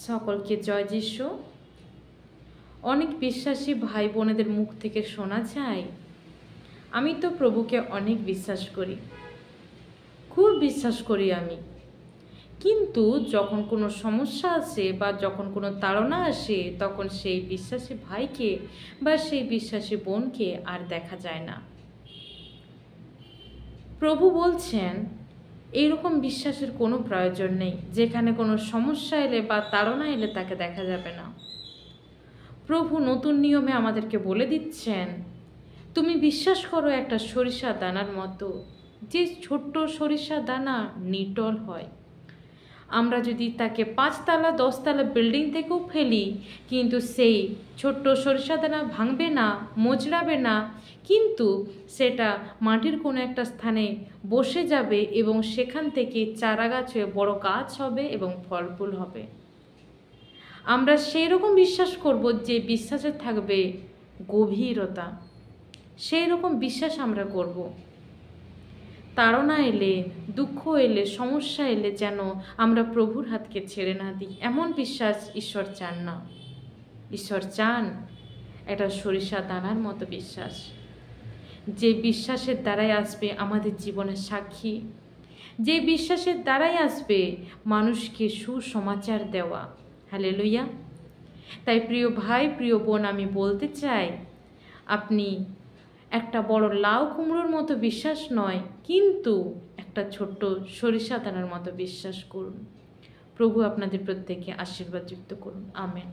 সকলকে জয় যিশু। অনেক বিশ্বাসী ভাই বোনেদের মুখ থেকে শোনা যায়, আমি তো প্রভুকে অনেক বিশ্বাস করি, খুব বিশ্বাস করি আমি, কিন্তু যখন কোনো সমস্যা আসে বা যখন কোনো তাড়না আসে তখন সেই বিশ্বাসী ভাইকে বা সেই বিশ্বাসী বোনকে আর দেখা যায় না। প্রভু বলছেন এইরকম বিশ্বাসের কোনো প্রয়োজন নেই, যেখানে কোনো সমস্যা এলে বা তাড়না এলে তাকে দেখা যাবে না। প্রভু নতুন নিয়মে আমাদেরকে বলে দিচ্ছেন, তুমি বিশ্বাস করো একটা সরিষা দানার মতো, যে ছোট্ট সরিষা দানা নিটল হয়। আমরা যদি তাকে 5 তলা 10 তলা বিল্ডিং থেকেও ফেলি, কিন্তু সেই ছোট্ট সরিষা দানা ভাঙবে না, মোচড়াবে না, কিন্তু সেটা মাটির কোনো একটা স্থানে বসে যাবে এবং সেখান থেকে চারা গাছ হয়ে বড় গাছ হবে এবং ফল ফুল হবে। আমরা সেই রকম বিশ্বাস করব যে বিশ্বাসে থাকবে গভীরতা, সেই রকম বিশ্বাস আমরা করব। তাড়না এলে, দুঃখ এলে, সমস্যা এলে যেন আমরা প্রভুর হাতকে ছেড়ে না দিই, এমন বিশ্বাস ঈশ্বর চান না। ঈশ্বর চান একটা সরিষা দানার মতো বিশ্বাস, যে বিশ্বাসের দ্বারাই আসবে আমাদের জীবনের সাক্ষী, যে বিশ্বাসের দ্বারাই আসবে মানুষকে সুসমাচার দেওয়া। হালেলুয়া। তাই প্রিয় ভাই, প্রিয় বোন, আমি বলতে চাই, আপনি একটা বড় লাউ কুমড়োর মতো বিশ্বাস নয়, কিন্তু একটা ছোট্ট সরিষা দানার মতো বিশ্বাস করুন। প্রভু আপনাদের প্রত্যেককে আশীর্বাদ যুক্ত করুন। আমেন।